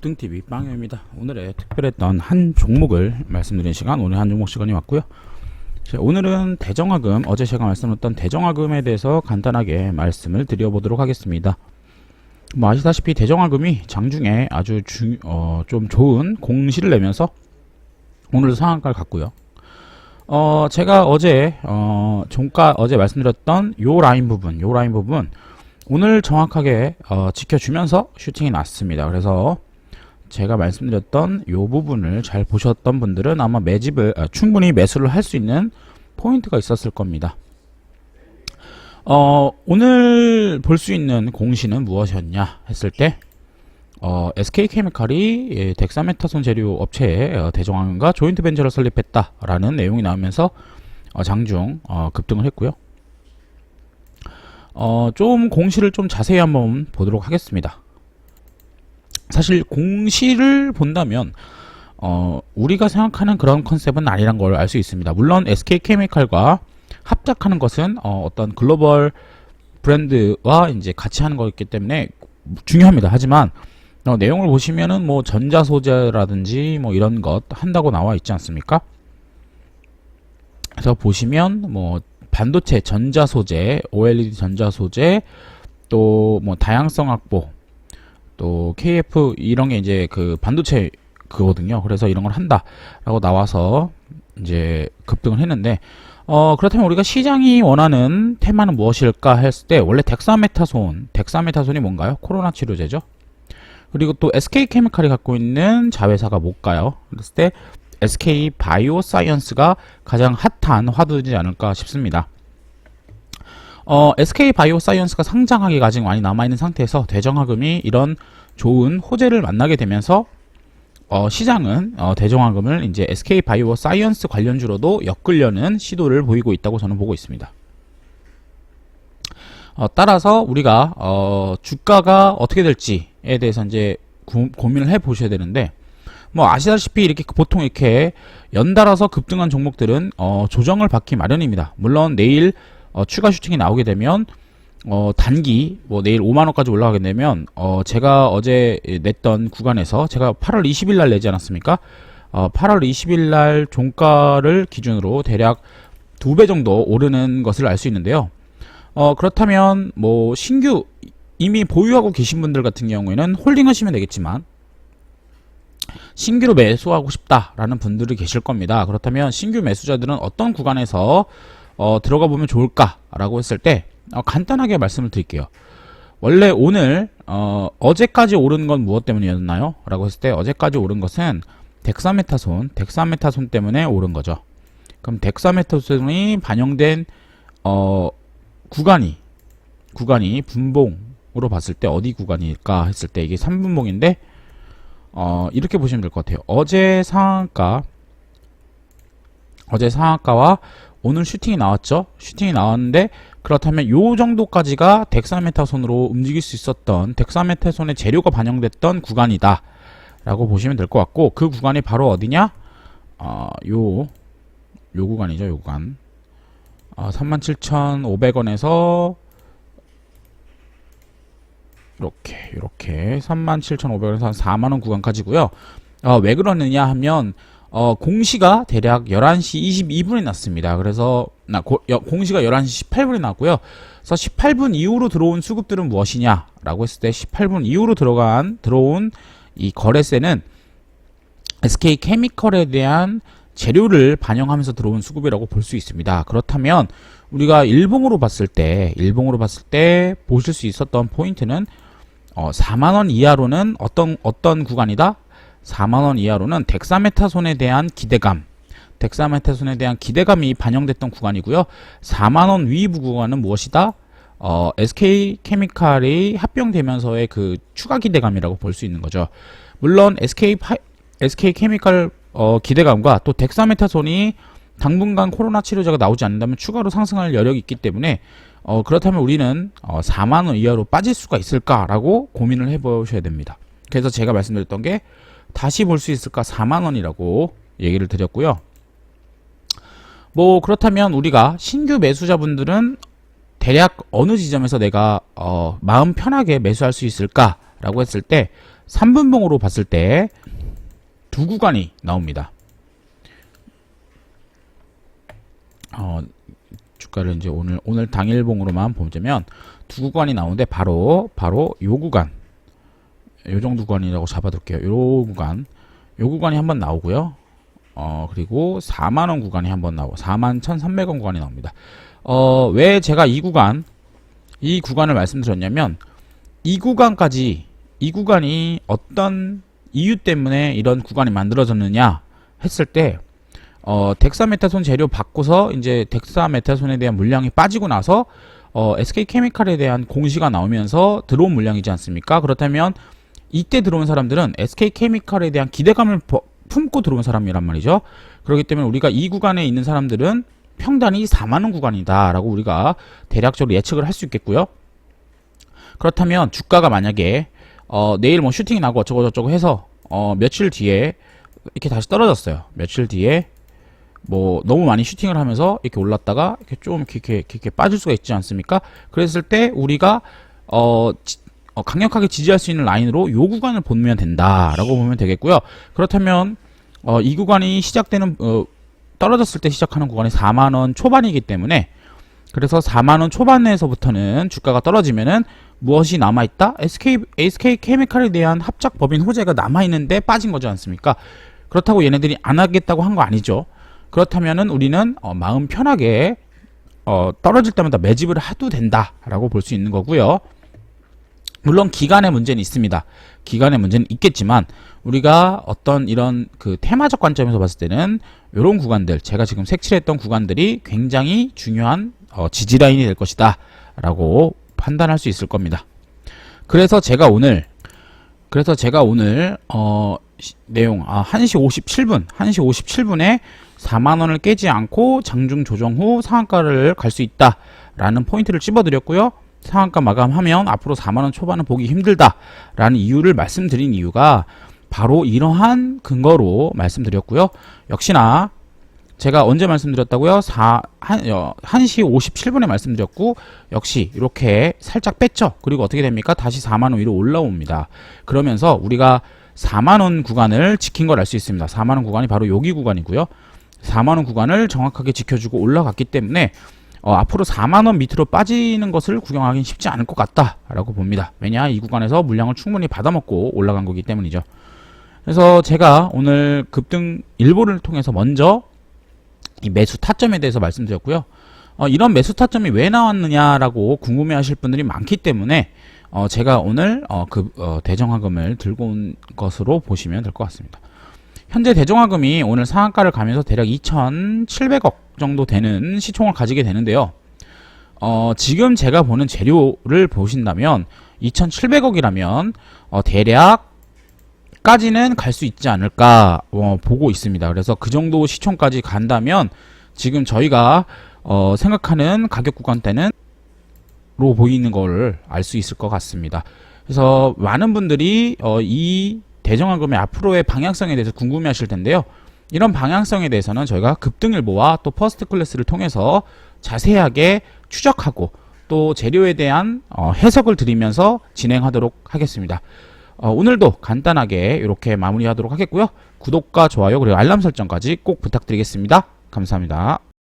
급등TV 빵요입니다. 오늘의 특별했던 한 종목을 말씀드리는 시간, 오늘 한 종목 시간이 왔고요. 자, 오늘은 대정화금, 어제 제가 말씀드렸던 대정화금에 대해서 간단하게 말씀을 드려보도록 하겠습니다. 뭐 아시다시피 대정화금이 장중에 아주 좀 좋은 공시를 내면서 오늘도 상한가를 갔고요. 제가 어제 종가 어제 말씀드렸던 요 라인 부분 오늘 정확하게 지켜주면서 슈팅이 났습니다. 그래서 제가 말씀드렸던 요 부분을 잘 보셨던 분들은 아마 매집을 충분히 매수를 할 수 있는 포인트가 있었을 겁니다. 오늘 볼 수 있는 공시는 무엇이었냐 했을 때 SK케미칼이 덱사메타손 재료 업체에 대정화금과 조인트 벤처를 설립했다라는 내용이 나오면서 장중 급등을 했고요. 좀 공시를 좀 자세히 한번 보도록 하겠습니다. 사실 공시를 본다면 우리가 생각하는 그런 컨셉은 아니란 걸 알 수 있습니다. 물론 SK케미칼과 합작하는 것은 어떤 글로벌 브랜드와 이제 같이 하는 거기 때문에 중요합니다. 하지만 내용을 보시면은 뭐 전자 소재라든지 뭐 이런 것 한다고 나와 있지 않습니까? 그래서 보시면 뭐 반도체 전자 소재, OLED 전자 소재, 또 뭐 다양성 확보, 또 KF 이런 게 이제 그 반도체 그거든요. 그래서 이런 걸 한다라고 나와서 이제 급등을 했는데 그렇다면 우리가 시장이 원하는 테마는 무엇일까 했을 때 원래 덱사메타손이 뭔가요? 코로나 치료제죠. 그리고 또 SK케미칼이 갖고 있는 자회사가 뭘까요? 그랬을 때 SK바이오사이언스가 가장 핫한 화두이지 않을까 싶습니다. SK바이오사이언스가 상장하기가 아직 많이 남아있는 상태에서 대정화금이 이런 좋은 호재를 만나게 되면서 시장은 대정화금을 이제 SK바이오사이언스 관련주로도 엮으려는 시도를 보이고 있다고 저는 보고 있습니다. 따라서 우리가 주가가 어떻게 될지에 대해서 이제 고민을 해 보셔야 되는데, 뭐 아시다시피 이렇게 보통 이렇게 연달아서 급등한 종목들은 조정을 받기 마련입니다. 물론 내일 추가 슈팅이 나오게 되면 단기 뭐 내일 5만원까지 올라가게 되면 제가 어제 냈던 구간에서 제가 8월 20일 날 내지 않았습니까? 8월 20일 날 종가를 기준으로 대략 2배 정도 오르는 것을 알 수 있는데요. 그렇다면 뭐 신규 이미 보유하고 계신 분들 같은 경우에는 홀딩 하시면 되겠지만 신규로 매수하고 싶다라는 분들이 계실 겁니다. 그렇다면 신규 매수자들은 어떤 구간에서 들어가 보면 좋을까라고 했을 때 간단하게 말씀을 드릴게요. 원래 오늘 어제까지 오른 건 무엇 때문이었나요? 라고 했을 때 어제까지 오른 것은 덱사메타손 때문에 오른 거죠. 그럼 덱사메타손이 반영된 구간이 분봉으로 봤을 때 어디 구간일까 했을 때 이게 3분봉인데 이렇게 보시면 될 것 같아요. 어제 상한가와 오늘 슈팅이 나왔죠. 슈팅이 나왔는데 그렇다면 요 정도까지가 덱사메타손으로 움직일 수 있었던 덱사메타손의 재료가 반영됐던 구간이다 라고 보시면 될 것 같고, 그 구간이 바로 어디냐? 요 구간이죠. 요 구간 37,500원에서 이렇게 37,500원에서 한 4만원 구간까지고요. 왜 그러느냐 하면 공시가 대략 11시 22분에 났습니다. 그래서 공시가 11시 18분에 났고요. 그래서 18분 이후로 들어온 수급들은 무엇이냐 라고 했을 때 18분 이후로 들어온 이 거래세는 SK케미칼에 대한 재료를 반영하면서 들어온 수급이라고 볼 수 있습니다. 그렇다면 우리가 일봉으로 봤을 때 보실 수 있었던 포인트는 4만원 이하로는 어떤 구간이다? 4만원 이하로는 덱사메타손에 대한 기대감이 반영됐던 구간이고요. 4만원 위부 구간은 무엇이다? SK케미칼이 합병되면서의 그 추가 기대감이라고 볼 수 있는 거죠. 물론 SK케미칼 기대감과 또 덱사메타손이 당분간 코로나 치료제가 나오지 않는다면 추가로 상승할 여력이 있기 때문에 그렇다면 우리는 4만원 이하로 빠질 수가 있을까라고 고민을 해보셔야 됩니다. 그래서 제가 말씀드렸던 게 다시 볼 수 있을까 4만원이라고 얘기를 드렸고요. 뭐 그렇다면 우리가 신규 매수자분들은 대략 어느 지점에서 내가 마음 편하게 매수할 수 있을까 라고 했을 때 3분봉으로 봤을 때 두 구간이 나옵니다. 주가를 이제 오늘 당일봉으로만 보자면 두 구간이 나오는데 바로 요 구간, 요 정도 구간이라고 잡아둘게요. 요 구간이 한번 나오고요. 그리고 4만원 구간이 한번 나오고 41,300원 구간이 나옵니다. 왜 제가 이 구간을 말씀드렸냐면 이 구간이 어떤 이유 때문에 이런 구간이 만들어졌느냐 했을 때 덱사메타손 재료 받고서 이제 덱사메타손에 대한 물량이 빠지고 나서 SK케미칼에 대한 공시가 나오면서 들어온 물량이지 않습니까? 그렇다면 이때 들어온 사람들은 SK케미칼에 대한 기대감을 품고 들어온 사람이란 말이죠. 그렇기 때문에 우리가 이 구간에 있는 사람들은 평단이 4만원 구간이다 라고 우리가 대략적으로 예측을 할 수 있겠고요. 그렇다면 주가가 만약에 내일 뭐 슈팅이 나고 어쩌고저쩌고 해서 며칠 뒤에 이렇게 다시 떨어졌어요. 며칠 뒤에 뭐 너무 많이 슈팅을 하면서 이렇게 올랐다가 이렇게 좀 이렇게 빠질 수가 있지 않습니까? 그랬을 때 우리가 강력하게 지지할 수 있는 라인으로 요 구간을 보면 된다라고 보면 되겠고요. 그렇다면 이 구간이 시작되는 떨어졌을 때 시작하는 구간이 4만원 초반이기 때문에 그래서 4만원 초반에서부터는 주가가 떨어지면은 무엇이 남아있다? SK케미칼에 대한 합작 법인 호재가 남아있는데 빠진 거지 않습니까? 그렇다고 얘네들이 안 하겠다고 한 거 아니죠. 그렇다면은 우리는 마음 편하게 떨어질 때마다 매집을 해도 된다라고 볼 수 있는 거고요. 물론 기간의 문제는 있습니다. 기간의 문제는 있겠지만 우리가 어떤 이런 그 테마적 관점에서 봤을 때는 이런 구간들, 제가 지금 색칠했던 구간들이 굉장히 중요한 지지라인이 될 것이다 라고 판단할 수 있을 겁니다. 그래서 제가 오늘 내용 1시 57분에 4만원을 깨지 않고 장중 조정 후 상한가를 갈 수 있다 라는 포인트를 찝어드렸고요. 상한가 마감하면 앞으로 4만원 초반은 보기 힘들다 라는 이유를 말씀드린 이유가 바로 이러한 근거로 말씀드렸고요. 역시나 제가 언제 말씀드렸다고요? 1시 57분에 말씀드렸고 역시 이렇게 살짝 뺐죠. 그리고 어떻게 됩니까? 다시 4만원 위로 올라옵니다. 그러면서 우리가 4만원 구간을 지킨 걸 알 수 있습니다. 4만원 구간이 바로 여기 구간이고요. 4만원 구간을 정확하게 지켜주고 올라갔기 때문에 앞으로 4만원 밑으로 빠지는 것을 구경하기는 쉽지 않을 것 같다라고 봅니다. 왜냐? 이 구간에서 물량을 충분히 받아먹고 올라간 거기 때문이죠. 그래서 제가 오늘 급등 일보를 통해서 먼저 이 매수 타점에 대해서 말씀드렸고요. 이런 매수 타점이 왜 나왔느냐라고 궁금해 하실 분들이 많기 때문에 제가 오늘 대정화금을 들고 온 것으로 보시면 될 것 같습니다. 현재 대정화금이 오늘 상한가를 가면서 대략 2,700억 정도 되는 시총을 가지게 되는데요. 지금 제가 보는 재료를 보신다면 2,700억이라면 대략 까지는 갈 수 있지 않을까 보고 있습니다. 그래서 그 정도 시총까지 간다면 지금 저희가 생각하는 가격 구간대는 로 보이는 걸 알 수 있을 것 같습니다. 그래서 많은 분들이 이 대정화금의 앞으로의 방향성에 대해서 궁금해 하실 텐데요. 이런 방향성에 대해서는 저희가 급등일보와 또 퍼스트 클래스를 통해서 자세하게 추적하고 또 재료에 대한 해석을 드리면서 진행하도록 하겠습니다. 오늘도 간단하게 이렇게 마무리하도록 하겠고요. 구독과 좋아요 그리고 알람 설정까지 꼭 부탁드리겠습니다. 감사합니다.